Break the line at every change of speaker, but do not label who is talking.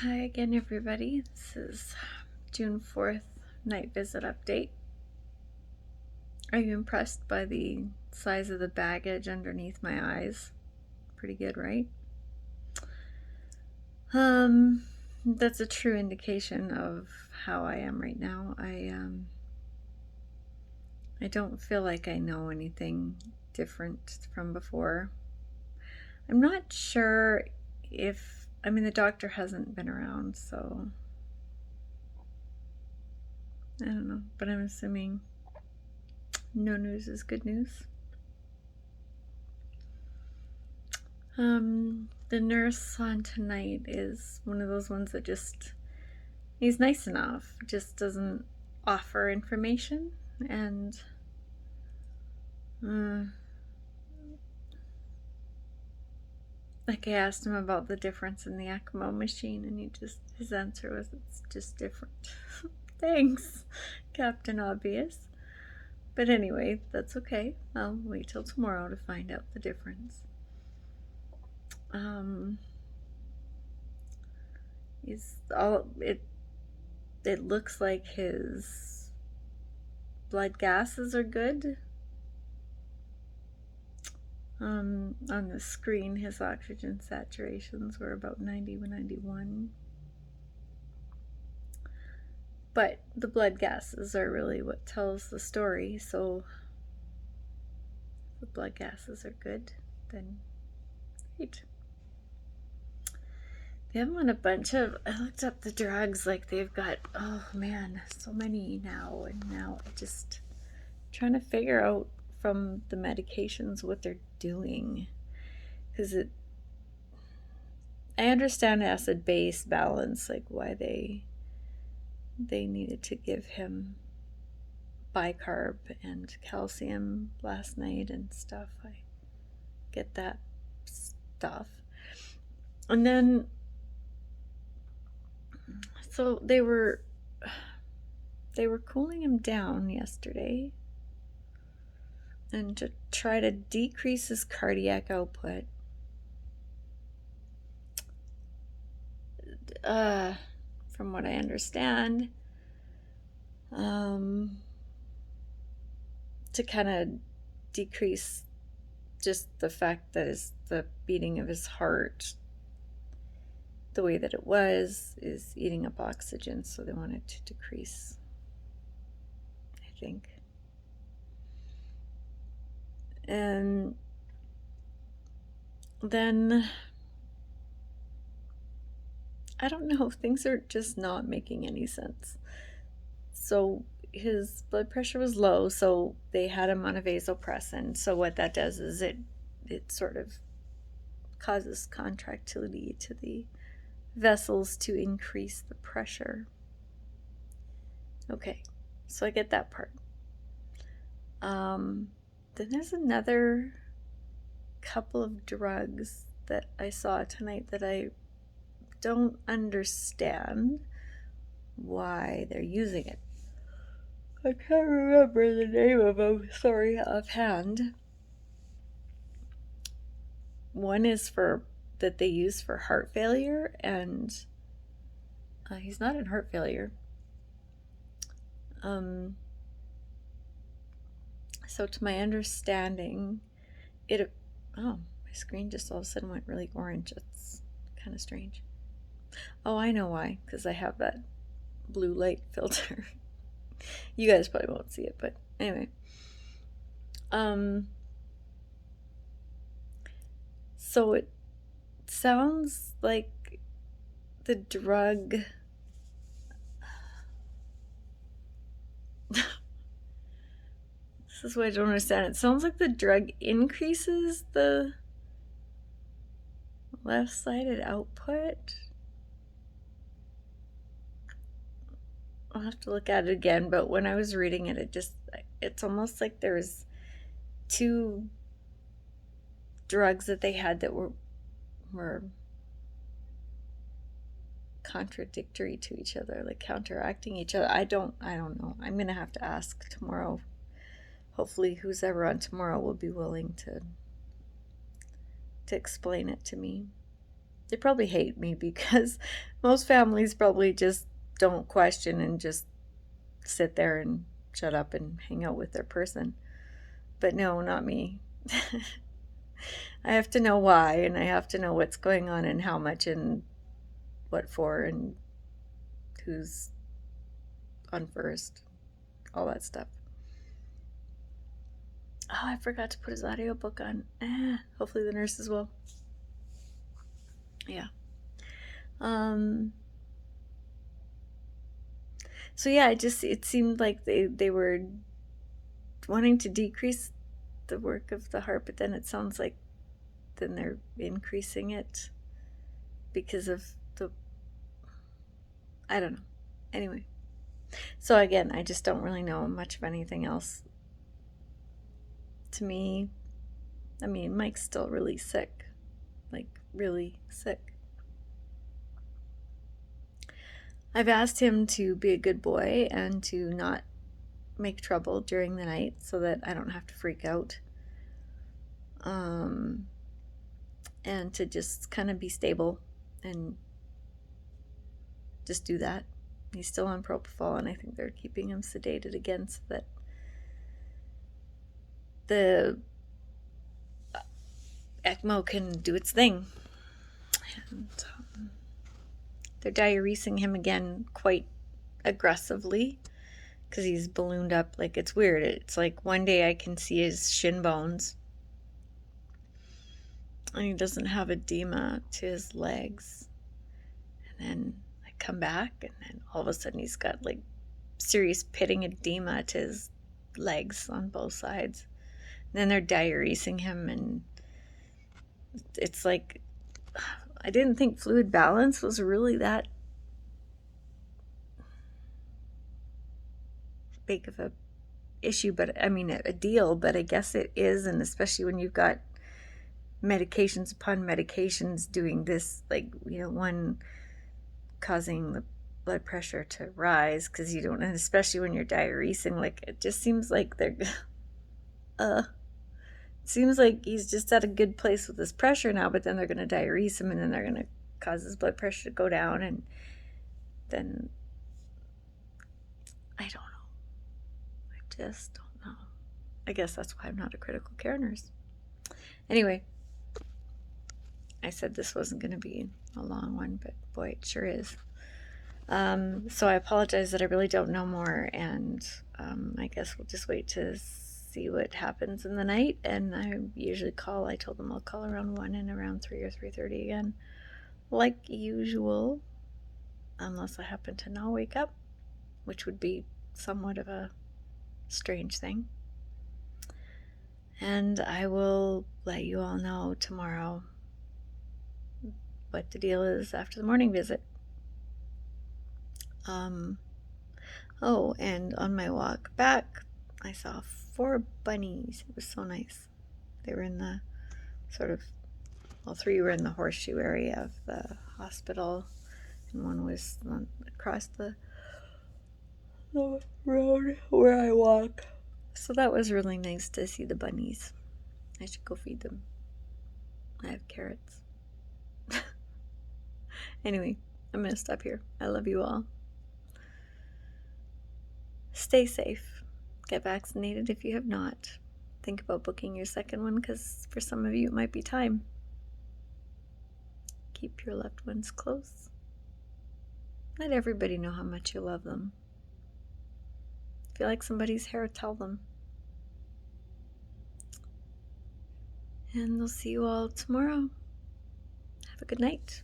Hi again, everybody. This is June 4th night visit update. Are you impressed by the size of the baggage underneath my eyes? Pretty good, right? That's a true indication of how I am right now. I don't feel like I know anything different from before. I'm not sure if, the doctor hasn't been around, so I don't know, but I'm assuming no news is good news. The nurse on tonight is one of those ones that he's nice enough, just doesn't offer information. And like I asked him about the difference in the ECMO machine, and his answer was, it's just different. Thanks, Captain Obvious. But anyway, that's okay. I'll wait till tomorrow to find out the difference. It looks like his blood gases are good. On the screen, his oxygen saturations were about 90-91. But the blood gases are really what tells the story, so if the blood gases are good, then great. They have them on a bunch of, I looked up the drugs, like they've got, oh man, so many now, and now I just trying to figure out from the medications what they're doing, because I understand acid base balance, like why they needed to give him bicarb and calcium last night and stuff. I get that stuff. And then so they were cooling him down yesterday, and to try to decrease his cardiac output. From what I understand, to kind of decrease just the fact that the beating of his heart, the way that it was, is eating up oxygen, so they wanted to decrease, I think. And then I don't know, things are just not making any sense. So his blood pressure was low, so they had him on a vasopressin. So what that does is it sort of causes contractility to the vessels to increase the pressure. Okay, so I get that part. Then there's another couple of drugs that I saw tonight that I don't understand why they're using it. I can't remember the name of them, sorry, offhand. One is that they use for heart failure, and he's not in heart failure. So to my understanding, my screen just all of a sudden went really orange. It's kind of strange. Oh, I know why, because I have that blue light filter. You guys probably won't see it, but anyway. So it sounds like the drug this is what I don't understand. It sounds like the drug increases the left-sided output. I'll have to look at it again, but when I was reading it, it's almost like there's two drugs that they had that were contradictory to each other, like counteracting each other. I don't know. I'm gonna have to ask tomorrow. Hopefully who's ever on tomorrow will be willing to explain it to me. They probably hate me because most families probably just don't question and just sit there and shut up and hang out with their person. But no, not me. I have to know why, and I have to know what's going on and how much and what for and who's on first, all that stuff. Oh, I forgot to put his audiobook on. Hopefully the nurses will. Yeah. So yeah, it seemed like they were wanting to decrease the work of the heart, but then it sounds like then they're increasing it because of the, I don't know. Anyway, so again, I just don't really know much of anything else. To me, I mean, Mike's still really sick, like really sick. I've asked him to be a good boy and to not make trouble during the night so that I don't have to freak out. And to just kind of be stable and just do that. He's still on propofol, and I think they're keeping him sedated again so that the ECMO can do its thing. And they're diuresing him again quite aggressively because he's ballooned up. Like, it's weird. It's like one day I can see his shin bones, and he doesn't have edema to his legs. And then I come back, and then all of a sudden he's got like serious pitting edema to his legs on both sides. And then they're diuresing him, and it's like, I didn't think fluid balance was really that big of a issue, but I mean a deal, but I guess it is. And especially when you've got medications upon medications doing this, like, one causing the blood pressure to rise because you don't, and especially when you're diuresing, like, it just seems like they're seems like he's just at a good place with his pressure now, but then they're going to diurese him, and then they're going to cause his blood pressure to go down, and then I don't know. I just don't know. I guess that's why I'm not a critical care nurse. Anyway, I said this wasn't going to be a long one, but boy, it sure is. So I apologize that I really don't know more, and I guess we'll just wait to see what happens in the night. And I usually call. I told them I'll call around 1 and around 3 or 3:30 again, like usual, unless I happen to not wake up, which would be somewhat of a strange thing. And I will let you all know tomorrow what the deal is after the morning visit. Oh, and on my walk back, I saw 4 bunnies. It was so nice. They were in the sort of, 3 were in the horseshoe area of the hospital, and 1 was across the road where I walk. So that was really nice to see the bunnies. I should go feed them. I have carrots. Anyway, I'm going to stop here. I love you all. Stay safe. Get vaccinated if you have not. Think about booking your second one, because for some of you it might be time. Keep your loved ones close. Let everybody know how much you love them. If you like somebody's hair, tell them. And we'll see you all tomorrow. Have a good night.